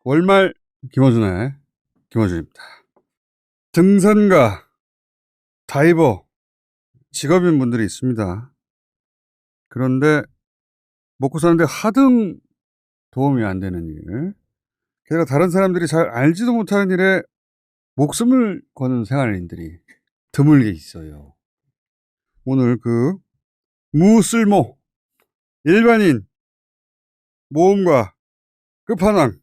월말 김어준의 김어준입니다. 등산가, 다이버, 직업인 분들이 있습니다. 그런데 먹고 사는데 하등 도움이 안 되는 일, 게다가 다른 사람들이 잘 알지도 못하는 일에 목숨을 거는 생활인들이 드물게 있어요. 오늘 그 무쓸모 일반인 모험가 끝판왕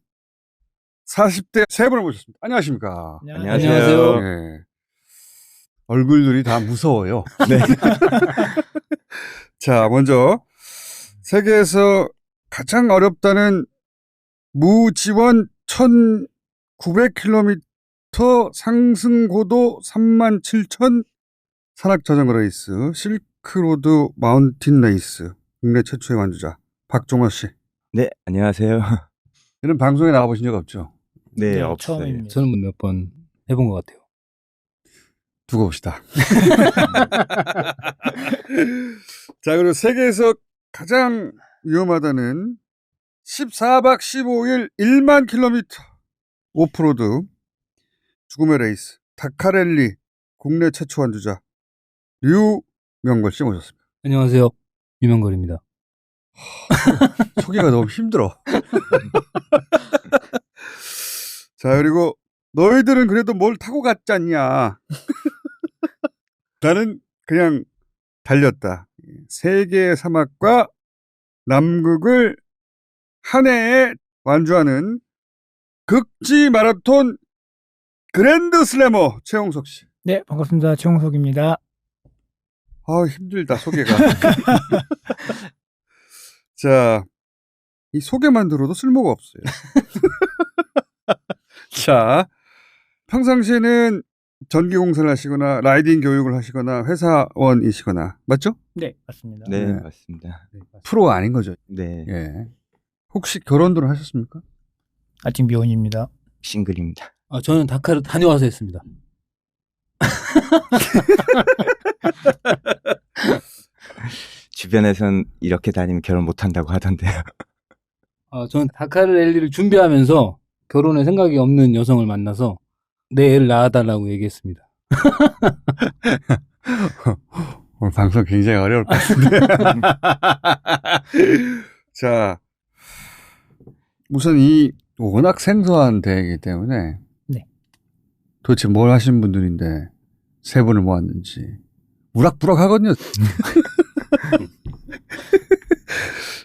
40대 세 분을 모셨습니다. 안녕하십니까? 안녕하세요. 네. 얼굴들이 다 무서워요. 네. 자, 먼저 세계에서 가장 어렵다는 무지원 1900km 상승 고도 37,000 산악 자전거 레이스 실크로드 마운틴 레이스 국내 최초의 완주자 박종호 씨. 네, 안녕하세요. 이런 방송에 나와보신 적 없죠? 네, 네, 없어요. 처음입니다. 저는 몇 번 해본 것 같아요. 두고 봅시다. 자, 그리고 세계에서 가장 위험하다는 14박 15일 1만 킬로미터 오프로드 죽음의 레이스 다카랠리 국내 최초 완주자 류명걸 씨 모셨습니다. 안녕하세요. 유명걸입니다. 소개가 너무 힘들어. 자, 그리고 너희들은 그래도 뭘 타고 갔지 않냐. 나는 그냥 달렸다. 세계의 사막과 남극을 한 해에 완주하는 극지 마라톤 그랜드 슬래머 최홍석 씨. 네, 반갑습니다. 최홍석입니다. 아, 힘들다, 소개가. 자, 이 소개만 들어도 쓸모가 없어요. 자, 평상시에는 전기공사를 하시거나 라이딩 교육을 하시거나 회사원이시거나 맞죠? 네, 맞습니다. 네, 네. 맞습니다. 프로가 아닌 거죠. 네, 예. 혹시 결혼도 하셨습니까? 아직 미혼입니다. 싱글입니다. 저는 다카를 다녀와서 했습니다. 주변에선 이렇게 다니면 결혼 못 한다고 하던데요. 저는 다카랠리를 준비하면서 결혼에 생각이 없는 여성을 만나서 내 애를 낳아달라고 얘기했습니다. 오늘 방송 굉장히 어려울 것 같은데. 자, 우선 이 워낙 생소한 대회이기 때문에 네. 도대체 뭘 하신 분들인데 세 분을 모았는지 우락부락 하거든요.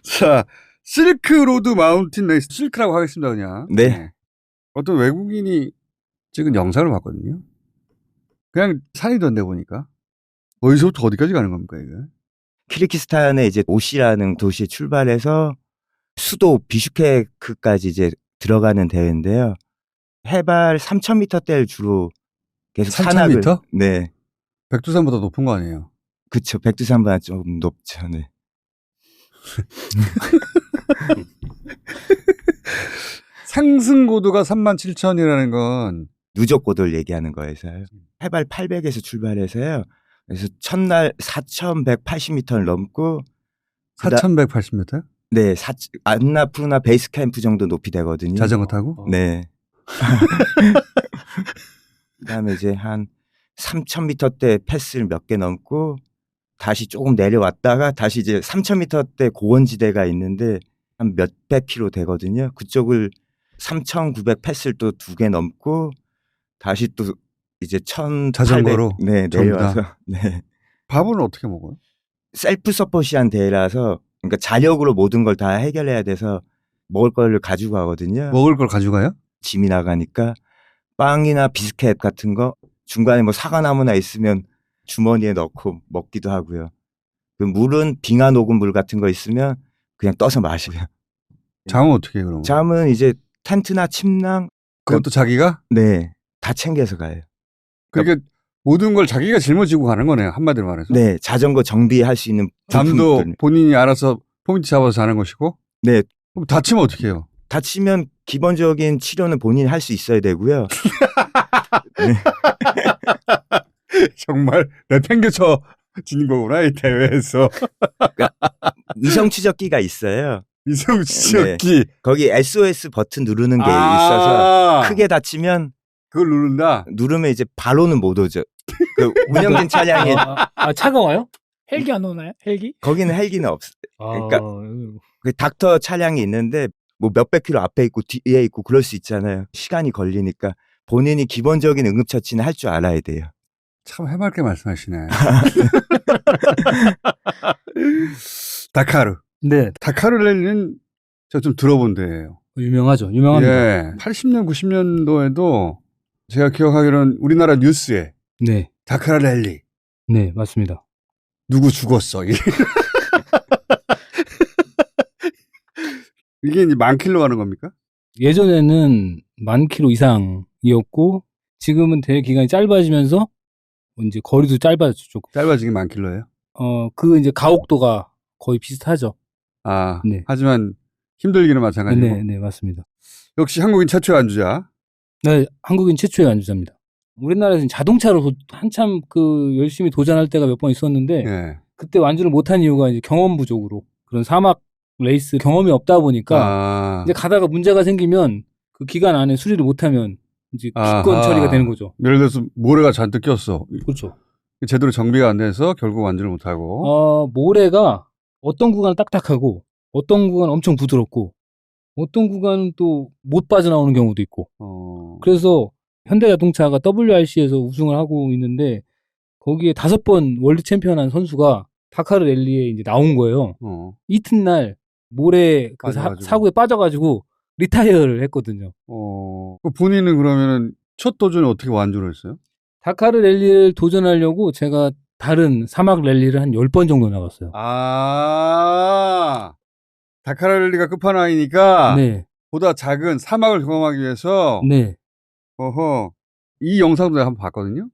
자, 실크로드 마운틴 레이스, 실크라고 하겠습니다, 그냥. 네. 어떤 외국인이 찍은 영상을 봤거든요. 그냥 산이던데 보니까. 어디서부터 어디까지 가는 겁니까, 이거? 키르기스탄의 이제 오시라는 도시에 출발해서 수도 비슈케크까지 이제 들어가는 대회인데요. 해발 3,000m대를 주로 계속 3,000m? 산악을. 네, 백두산보다 높은 거 아니에요? 그쵸. 백두산보다 좀 높죠. 네. 상승 고도가 37,000이라는 건 누적 고도를 얘기하는 거에서요. 해발 800에서 출발해서요. 그래서 첫날 4,180m를 넘고 4,180m? 네, 안나푸르나 베이스 캠프 정도 높이 되거든요. 자전거 타고? 네. 그다음에 이제 한 3,000m대 패스를 몇 개 넘고 다시 조금 내려왔다가 다시 이제 3,000m대 고원지대가 있는데 한 몇백 킬로 되거든요. 그쪽을 3,900 패스를 또 2개 넘고 다시 또 이제 1,800 자전거로? 네, 전부 다? 내려와서 네. 밥은 어떻게 먹어요? 셀프 서포시한 대회라서 그러니까 자력으로 모든 걸 다 해결해야 돼서 먹을 걸 가지고 가거든요. 먹을 걸 가져가요? 짐이 나가니까 빵이나 비스켓 같은 거 중간에 뭐 사과나무나 있으면 주머니에 넣고 먹기도 하고요. 그 물은 빙하 녹은 물 같은 거 있으면 그냥 떠서 마시고요. 잠은 어떻게 해요, 그러면? 잠은 이제 텐트나 침낭 그것도 자기가? 네, 다 챙겨서 가요. 그러니까 모든 걸 자기가 짊어지고 가는 거네요, 한마디로 말해서. 네, 자전거 정비할 수 있는 잠도 부품들. 본인이 알아서 포인트 잡아서 자는 것이고? 네, 그럼 다치면 어떻게 해요? 다치면 기본적인 치료는 본인이 할 수 있어야 되고요. 네. 정말 내팽개쳐 지는 거구나, 이 대회에서. 위성 추적기가 있어요. 이성 지지역기. 거기 SOS 버튼 누르는 게 있어서 크게 다치면 그걸 누른다. 누르면 이제 바로는 못 오죠. 그 운영된 차량이 차가 와요? 헬기 안 오나요? 헬기? 거기는 헬기는 없어. 그러니까 아, 그 닥터 차량이 있는데 뭐 몇백 킬로 앞에 있고 뒤에 있고 그럴 수 있잖아요. 시간이 걸리니까 본인이 기본적인 응급처치는 할 줄 알아야 돼요. 참 해맑게 말씀하시네. 다카르. 네, 다카르 랠리는 제가 좀 들어본 데예요. 유명하죠. 유명합니다. 예. 80년, 90년도에도 제가 기억하기로는 우리나라 뉴스에 네, 다카르 랠리 네, 맞습니다. 누구 죽었어. 이게 이제 만 킬로 가는 겁니까? 예전에는 10,000km 이상이었고 지금은 대회 기간이 짧아지면서 이제 거리도 짧아졌죠. 조금. 짧아지게 만 킬로예요. 그 이제 가옥도가 거의 비슷하죠. 아, 네. 하지만 힘들기는 마찬가지고. 네, 네, 맞습니다. 역시 한국인 최초의 안주자. 네, 한국인 최초의 안주자입니다. 우리나라에서는 자동차로 한참 그 열심히 도전할 때가 몇 번 있었는데 예. 그때 완주를 못한 이유가 이제 경험 부족으로 그런 사막 레이스 경험이 없다 보니까 아, 이제 가다가 문제가 생기면 그 기간 안에 수리를 못하면 이제 기권 아하. 처리가 되는 거죠. 예를 들어서 모래가 잔뜩 꼈어. 그렇죠. 제대로 정비가 안 돼서 결국 완주를 못하고. 모래가 어떤 구간은 딱딱하고 어떤 구간은 엄청 부드럽고 어떤 구간은 또 못 빠져나오는 경우도 있고 그래서 현대자동차가 WRC에서 우승을 하고 있는데 거기에 5번 월드 챔피언한 선수가 다카르 랠리에 이제 나온 거예요. 이튿날 모래 그 빠져가지고. 사고에 빠져가지고 리타이어를 했거든요. 본인은 그러면은 첫 도전에 어떻게 완주를 했어요? 다카르 랠리를 도전하려고 제가 다른 사막 랠리를 한 10번 정도 나갔어요. 아, 다카르 랠리가 끝판왕이니까 네. 보다 작은 사막을 경험하기 위해서 네. 이 영상도 내가 한번 봤거든요.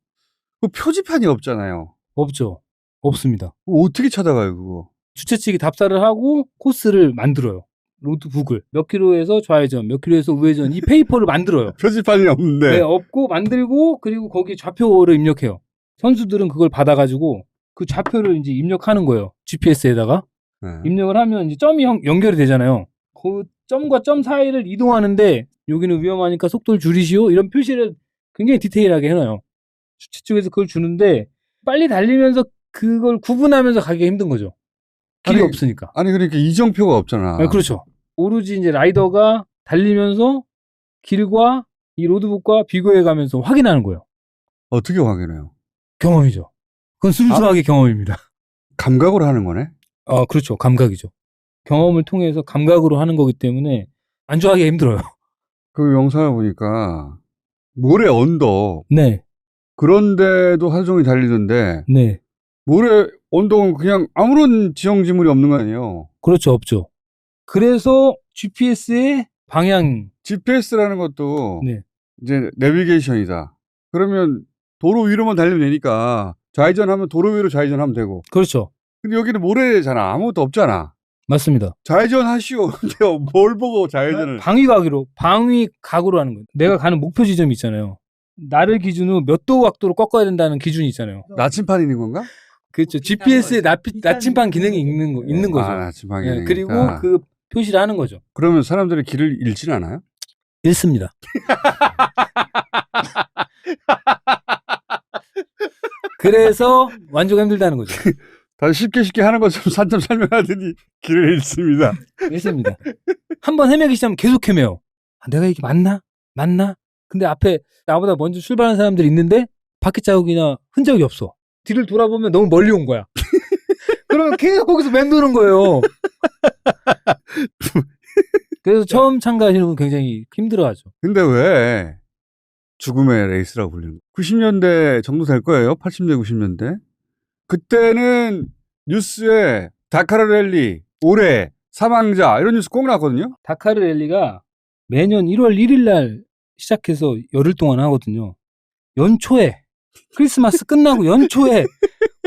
그 표지판이 없잖아요. 없죠. 없습니다. 그거 어떻게 찾아가요, 그거? 주최 측이 답사를 하고 코스를 만들어요. 로드북을 몇 킬로에서 좌회전, 몇 킬로에서 우회전 이 페이퍼를 만들어요. 표지판이 없는데. 네, 없고 만들고 그리고 거기 좌표를 입력해요. 선수들은 그걸 받아가지고 그 좌표를 이제 입력하는 거예요. GPS에다가 네. 입력을 하면 이제 점이 연결이 되잖아요. 그 점과 점 사이를 이동하는데 여기는 위험하니까 속도를 줄이시오 이런 표시를 굉장히 디테일하게 해놔요. 주최 측에서 그걸 주는데 빨리 달리면서 그걸 구분하면서 가기가 힘든 거죠. 길이 아니, 없으니까. 아니 그러니까 이정표가 없잖아. 네, 그렇죠. 오로지 이제 라이더가 달리면서 길과 이 로드북과 비교해 가면서 확인하는 거예요. 어떻게 확인해요? 경험이죠. 그건 순수하게 경험입니다. 감각으로 하는 거네. 그렇죠. 감각이죠. 경험을 통해서 감각으로 하는 거기 때문에 안주하기가 힘들어요. 그 영상을 보니까 모래 언덕 네, 그런데도 하루 종일 달리던데 네. 모래 언덕은 그냥 아무런 지형지물이 없는 거 아니에요. 그렇죠. 없죠. 그래서 GPS의 방향. GPS라는 것도 네. 이제 내비게이션이다. 그러면 도로 위로만 달리면 되니까 좌회전하면 도로 위로 좌회전하면 되고. 그렇죠. 근데 여기는 모래잖아. 아무것도 없잖아. 맞습니다. 좌회전하시오. 근데 뭘 보고 좌회전을. 방위각으로 하는 거예요. 내가 가는 목표 지점이 있잖아요. 나를 기준으로 몇 도 각도로 꺾어야 된다는 기준이 있잖아요. 나침판이 있는 건가? 그렇죠. GPS에 나침반 기능이 있는 거죠. 나침판이. 네, 그리고 그 표시를 하는 거죠. 그러면 사람들이 길을 잃진 않아요? 읽습니다. 그래서 완주가 힘들다는 거죠. 다시 쉽게 하는 것처럼 산점 설명하더니 길을 잃습니다. 읽습니다. 한번 헤매기 시작하면 계속 헤매요. 내가 이게 맞나? 근데 앞에 나보다 먼저 출발한 사람들이 있는데 바퀴 자국이나 흔적이 없어. 뒤를 돌아보면 너무 멀리 온 거야. 그러면 계속 거기서 맴도는 거예요. 그래서 처음 참가하시는 분 굉장히 힘들어하죠. 근데 왜 죽음의 레이스라고 불리는 거예요? 90년대 정도 될 거예요. 80년대, 90년대. 그때는 뉴스에 다카르 랠리, 올해 사망자 이런 뉴스 꼭 나왔거든요. 다카르 랠리가 매년 1월 1일 날 시작해서 열흘 동안 하거든요. 연초에 크리스마스 끝나고 연초에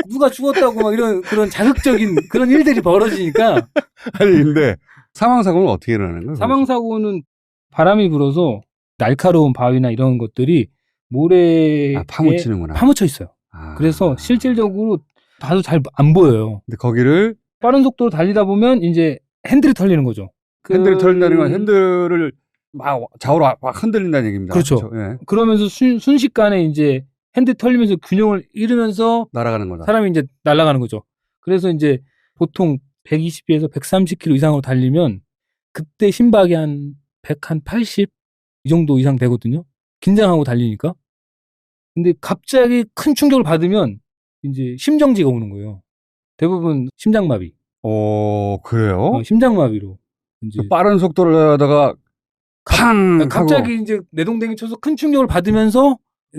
누가 죽었다고 막 이런 그런 자극적인 그런 일들이 벌어지니까 아니 근데 사망사고는 어떻게 일어나는 거예요? 사망사고는 바람이 불어서 날카로운 바위나 이런 것들이 모래에 파묻히는구나. 파묻혀 있어요. 그래서 실질적으로 봐도 잘 안 보여요. 근데 거기를 빠른 속도로 달리다 보면 이제 핸들이 털리는 거죠. 핸들이 털린다는 건 핸들을 막 좌우로 막 흔들린다는 얘기입니다. 그렇죠. 예. 그러면서 순식간에 이제 핸들 털리면서 균형을 잃으면서 날아가는 거다. 사람이 이제 날아가는 거죠. 그래서 이제 보통 120에서 130km 이상으로 달리면 그때 심박이 한 180 이 정도 이상 되거든요. 긴장하고 달리니까. 근데 갑자기 큰 충격을 받으면 이제 심정지가 오는 거예요. 대부분 심장마비. 그래요? 심장마비로. 이제 빠른 속도를 하다가 팡! 갑자기 하고. 이제 내동댕이 쳐서 큰 충격을 받으면서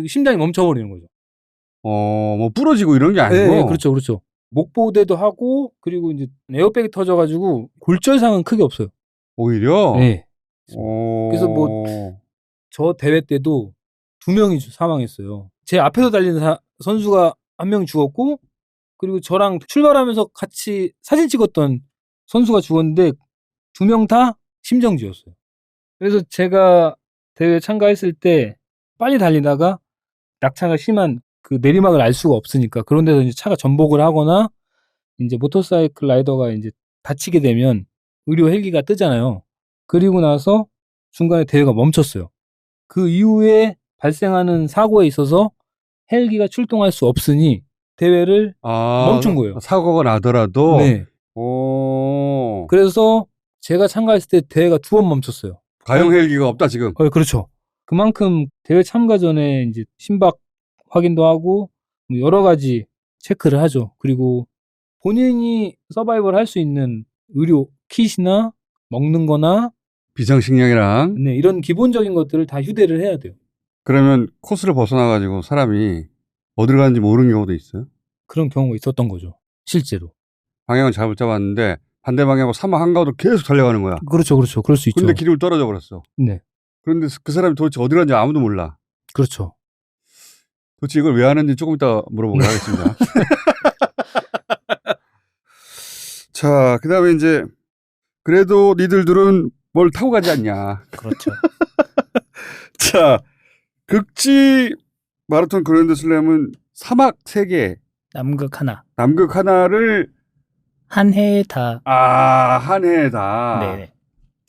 심장이 멈춰버리는 거죠. 뭐 부러지고 이런 게 아니고. 네, 그렇죠, 그렇죠. 목보호대도 하고 그리고 이제 에어백이 터져가지고 골절상은 크게 없어요. 오히려. 네. 그래서 저 대회 때도 2명이 사망했어요. 제 앞에서 달리는 선수가 1명 죽었고 그리고 저랑 출발하면서 같이 사진 찍었던 선수가 죽었는데 2명 다 심정지였어요. 그래서 제가 대회 참가했을 때 빨리 달리다가 낙차가 심한 그 내리막을 알 수가 없으니까 그런 데서 이제 차가 전복을 하거나 이제 모터사이클 라이더가 이제 다치게 되면 의료 헬기가 뜨잖아요. 그리고 나서 중간에 대회가 멈췄어요. 그 이후에 발생하는 사고에 있어서 헬기가 출동할 수 없으니 대회를 멈춘 거예요. 사고가 나더라도. 네. 그래서 제가 참가했을 때 대회가 2번 멈췄어요. 가용 헬기가 없다 지금. 그렇죠. 그만큼 대회 참가 전에 이제 심박 확인도 하고 뭐 여러 가지 체크를 하죠. 그리고 본인이 서바이벌 할 수 있는 의료 킷이나 먹는 거나 비상식량이랑. 네, 이런 기본적인 것들을 다 휴대를 해야 돼요. 그러면 코스를 벗어나가지고 사람이 어디로 가는지 모르는 경우도 있어요? 그런 경우가 있었던 거죠. 실제로. 방향을 잘못 잡았는데 반대 방향으로 사막 한가운데로 계속 달려가는 거야. 그렇죠. 그럴 수 있죠. 근데 기름을 떨어져 버렸어. 네. 그런데 그 사람이 도대체 어디로 가는지 아무도 몰라. 그렇죠. 도대체 이걸 왜 하는지 조금 이따 물어보도록 하겠습니다. 자, 그 다음에 이제, 그래도 니들들은 뭘 타고 가지 않냐. 그렇죠. 자, 극지 마라톤 그랜드 슬램은 사막 3개, 남극 하나. 남극 하나를 한 해에 다. 한 해다. 네.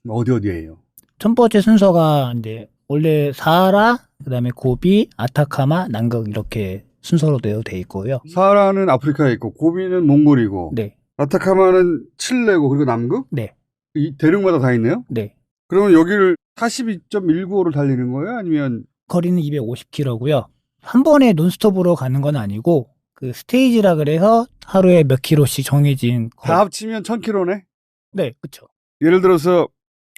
어디에요? 첫 번째 순서가 이제 원래 사하라, 그다음에 고비, 아타카마, 남극 이렇게 순서로 되어 있고요. 사하라는 아프리카에 있고 고비는 몽골이고 네. 아타카마는 칠레고 그리고 남극? 네. 이 대륙마다 다 있네요? 네. 그러면 여기를 42.195로 달리는 거예요? 아니면 거리는 250km고요. 한 번에 논스톱으로 가는 건 아니고 그 스테이지라 그래서 하루에 몇 킬로씩 정해진 다 합치면 1000km네? 네, 그렇죠. 예를 들어서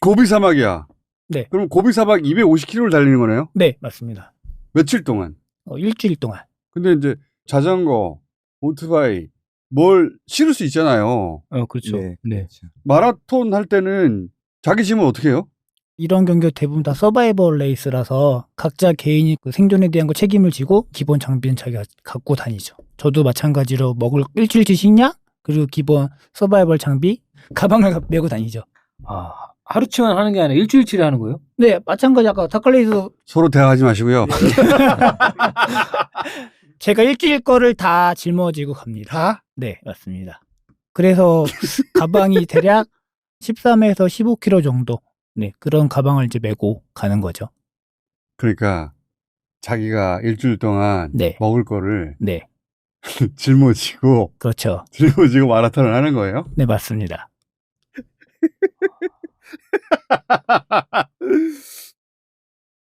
고비 사막이야. 네. 그럼 고비 사막 250km를 달리는 거네요? 네, 맞습니다. 며칠 동안? 일주일 동안. 근데 이제 자전거, 오토바이 뭘 실을 수 있잖아요. 그렇죠. 네. 네. 그렇죠. 마라톤 할 때는 자기 짐은 어떻게 해요? 이런 경기가 대부분 다 서바이벌 레이스라서 각자 개인이 그 생존에 대한 거 책임을 지고 기본 장비는 자기가 갖고 다니죠. 저도 마찬가지로 먹을 일주일치 식량 그리고 기본 서바이벌 장비 가방을 메고 다니죠. 하루치만 하는 게 아니라 일주일치를 하는 거예요? 네, 마찬가지 아까 닭갈레이도 서로 대화하지 마시고요. 제가 일주일 거를 다 짊어지고 갑니다. 다? 네, 맞습니다. 그래서 가방이 대략 13에서 15kg 정도. 네, 그런 가방을 이제 메고 가는 거죠. 그러니까 자기가 일주일 동안 네. 먹을 거를 네, 짊어지고 그렇죠. 마라톤을 하는 거예요? 네, 맞습니다.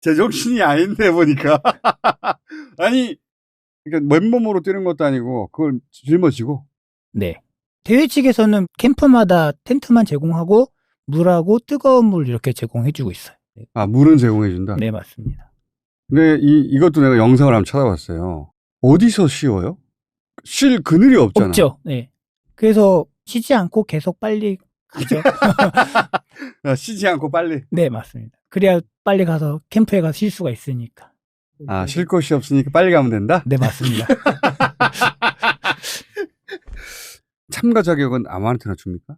제정신이 아닌데 보니까. 아니 그러니까 맨몸으로 뛰는 것도 아니고 그걸 짊어지고. 네. 대회 측에서는 캠프마다 텐트만 제공하고 물하고 뜨거운 물 이렇게 제공해주고 있어요. 네, 물은 제공해준다? 네, 맞습니다. 근데 이것도 내가 영상을 한번 찾아봤어요. 어디서 쉬어요? 쉴 그늘이 없잖아. 없죠. 네. 그래서 쉬지 않고 계속 빨리 가죠. 쉬지 않고 빨리. 네, 맞습니다. 그래야 빨리 가서 캠프에 가서 쉴 수가 있으니까. 쉴 곳이 없으니까 빨리 가면 된다? 네, 맞습니다. 참가 자격은 아무한테나 줍니까?